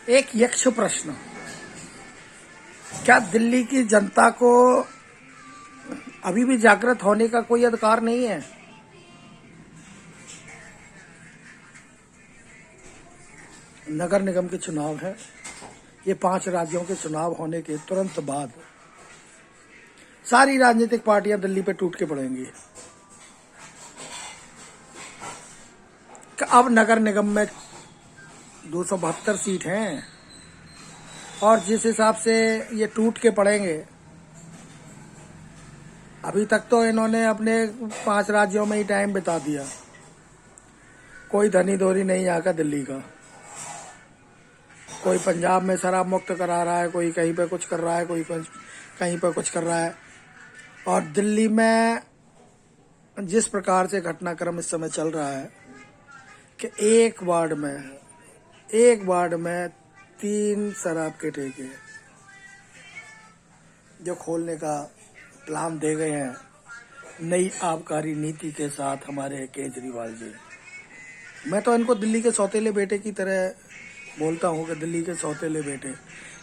एक यक्ष प्रश्न, क्या दिल्ली की जनता को अभी भी जागृत होने का कोई अधिकार नहीं है? नगर निगम के चुनाव है। ये 5 राज्यों के चुनाव होने के तुरंत बाद सारी राजनीतिक पार्टियां दिल्ली पे टूट के पड़ेंगी। अब नगर निगम में 272 सीट हैं और जिस हिसाब से ये टूट के पड़ेंगे, अभी तक तो इन्होंने अपने 5 राज्यों में ही टाइम बिता दिया। कोई धनी धोरी नहीं यहाँ का दिल्ली का। कोई पंजाब में शराब मुक्त करा रहा है, कोई कहीं पे कुछ कर रहा है, कोई कहीं पे कुछ कर रहा है। और दिल्ली में जिस प्रकार से घटनाक्रम इस समय चल रहा है कि एक वार्ड में 3 शराब के ठेके जो खोलने का प्लान दे गए हैं नई आबकारी नीति के साथ हमारे केजरीवाल जी। मैं तो इनको दिल्ली के सौतेले बेटे की तरह बोलता हूँ कि दिल्ली के सौतेले बेटे,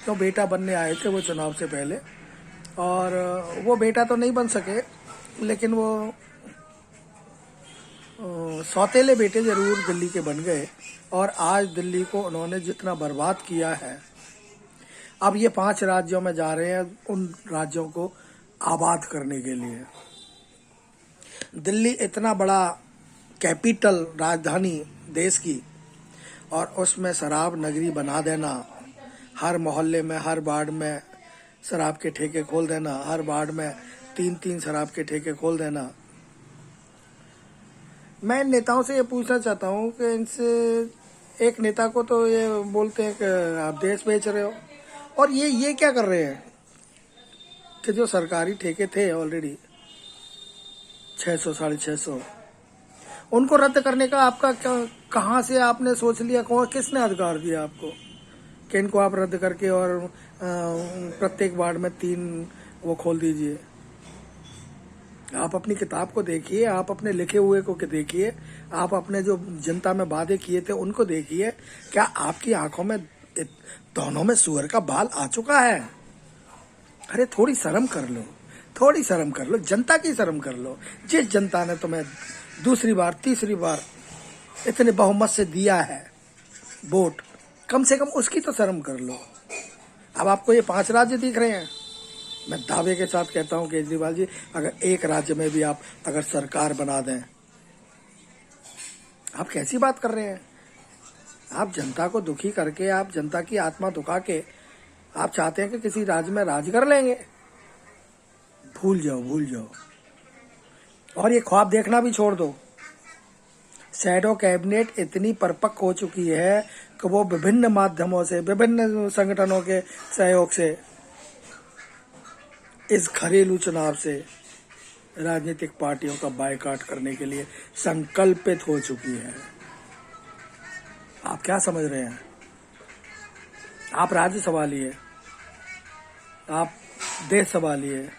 तो बेटा बनने आए थे वो चुनाव से पहले, और वो बेटा तो नहीं बन सके, लेकिन वो सौतेले बेटे जरूर दिल्ली के बन गए। और आज दिल्ली को उन्होंने जितना बर्बाद किया है, अब ये 5 राज्यों में जा रहे हैं उन राज्यों को आबाद करने के लिए। दिल्ली इतना बड़ा कैपिटल राजधानी देश की, और उसमें शराब नगरी बना देना, हर मोहल्ले में हर वार्ड में शराब के ठेके खोल देना, हर वार्ड में 3-3 शराब के ठेके खोल देना। मैं नेताओं से ये पूछना चाहता हूँ कि इनसे, एक नेता को तो ये बोलते हैं कि आप देश बेच रहे हो, और ये क्या कर रहे हैं कि जो सरकारी ठेके थे ऑलरेडी 600-650, उनको रद्द करने का आपका कहाँ से आपने सोच लिया? किसने अधिकार दिया आपको कि इनको आप रद्द करके और प्रत्येक वार्ड में 3 वो खोल दीजिए? आप अपनी किताब को देखिए, आप अपने लिखे हुए को देखिए, आप अपने जो जनता में वादे किए थे उनको देखिए। क्या आपकी आंखों में दोनों में सुअर का बाल आ चुका है? अरे थोड़ी शर्म कर लो, थोड़ी शर्म कर लो, जनता की शर्म कर लो। जिस जनता ने तुम्हें दूसरी बार तीसरी बार इतने बहुमत से दिया है वोट, कम से कम उसकी तो शर्म कर लो। अब आपको ये 5 राज्य दिख रहे हैं। मैं दावे के साथ कहता हूं केजरीवाल जी, अगर एक राज्य में भी आप अगर सरकार बना दें, आप कैसी बात कर रहे हैं? आप जनता को दुखी करके, आप जनता की आत्मा दुखा के आप चाहते हैं कि किसी राज्य में राज कर लेंगे? भूल जाओ, भूल जाओ। और ये ख्वाब देखना भी छोड़ दो। शैडो कैबिनेट इतनी परिपक्व हो चुकी है कि वो विभिन्न माध्यमों से, विभिन्न संगठनों के सहयोग से इस घरेलू चुनाव से राजनीतिक पार्टियों का बायकॉट करने के लिए संकल्पित हो चुकी है। आप क्या समझ रहे हैं? आप राज्य संभालिए, आप देश संभालिए,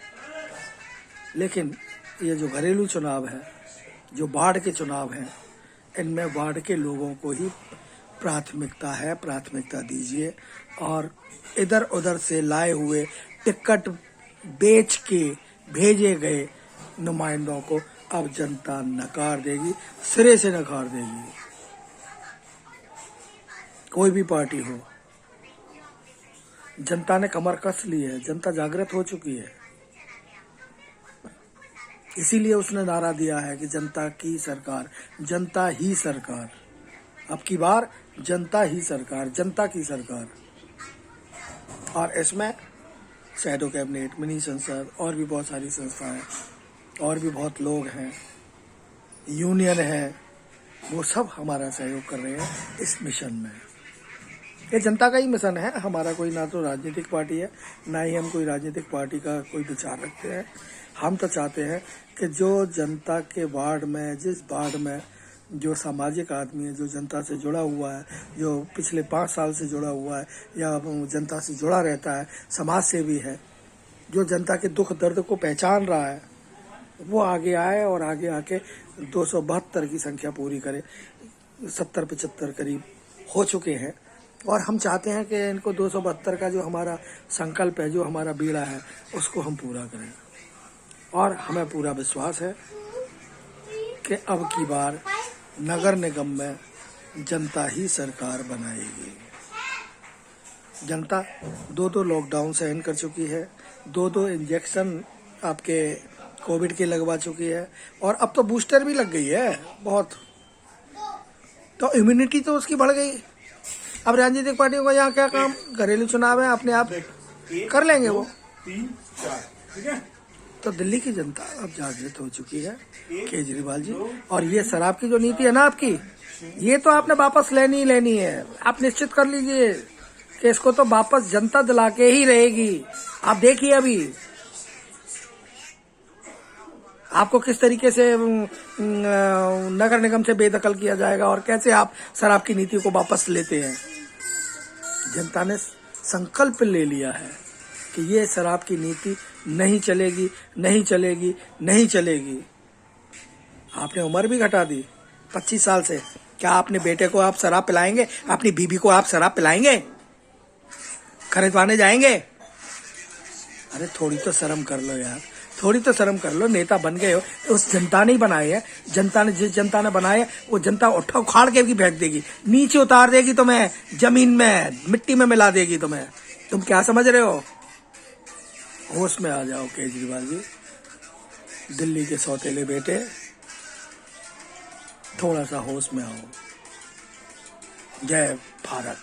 लेकिन ये जो घरेलू चुनाव है, जो वार्ड के चुनाव हैं, इनमें वार्ड के लोगों को ही प्राथमिकता है, प्राथमिकता दीजिए। और इधर उधर से लाए हुए टिकट बेच के भेजे गए नुमाइंदों को अब जनता नकार देगी, सिरे से नकार देगी। कोई भी पार्टी हो, जनता ने कमर कस ली है, जनता जागृत हो चुकी है। इसीलिए उसने नारा दिया है कि जनता की सरकार, जनता ही सरकार। अब की बार जनता ही सरकार, जनता की सरकार। और इसमें शैडो कैबिनेट, मिनी संसद और भी बहुत सारी संस्थाएं और भी बहुत लोग हैं, यूनियन है, वो सब हमारा सहयोग कर रहे हैं इस मिशन में। ये जनता का ही मिशन है हमारा। कोई ना तो राजनीतिक पार्टी है, ना ही हम कोई राजनीतिक पार्टी का कोई विचार रखते हैं। हम तो चाहते हैं कि जो जनता के वार्ड में, जिस वार्ड में जो सामाजिक आदमी है, जो जनता से जुड़ा हुआ है, जो पिछले 5 साल से जुड़ा हुआ है या जनता से जुड़ा रहता है, समाज सेवी है, जो जनता के दुख दर्द को पहचान रहा है, वो आगे आए और आगे आके 272 की संख्या पूरी करे। 70-75 करीब हो चुके हैं, और हम चाहते हैं कि इनको 272 का जो हमारा संकल्प है, जो हमारा बीड़ा है, उसको हम पूरा करें। और हमें पूरा विश्वास है कि अब की बार नगर निगम में जनता ही सरकार बनाएगी। जनता 2 लॉकडाउन सहन कर चुकी है, 2 इंजेक्शन आपके कोविड के लगवा चुकी है, और अब तो बूस्टर भी लग गई है बहुत, तो इम्यूनिटी तो उसकी बढ़ गई। अब राजनीतिक पार्टियों का यहाँ क्या काम, घरेलू चुनाव है, अपने आप कर लेंगे वो। 3, 4, ठीक है। तो दिल्ली की जनता अब जागृत हो चुकी है, केजरीवाल जी। और ये शराब की जो नीति है ना आपकी, ये तो आपने वापस लेनी है। आप निश्चित कर लीजिए कि इसको तो वापस जनता दिला के ही रहेगी। आप देखिए अभी आपको किस तरीके से नगर निगम से बेदखल किया जाएगा और कैसे आप शराब की नीति को वापस लेते हैं। जनता ने संकल्प ले लिया है कि ये शराब की नीति नहीं चलेगी, नहीं चलेगी, नहीं चलेगी। आपने उम्र भी घटा दी 25 साल से। क्या अपने बेटे को आप शराब पिलाएंगे? अपनी बीबी को आप शराब पिलाएंगे? खरीदवाने जाएंगे? अरे थोड़ी तो शर्म कर लो यार, थोड़ी तो शर्म कर लो। नेता बन गए हो, उस जनता ने ही बनाए है। जनता ने, जिस जनता ने बनाए, वो जनता उखाड़ के भी फेंक देगी, नीचे उतार देगी तुम्हें, जमीन में, मिट्टी में मिला देगी तुम्हें। तुम क्या समझ रहे हो? होश में आ जाओ केजरीवाल जी, दिल्ली के सौतेले बेटे, थोड़ा सा होश में आओ। जय भारत।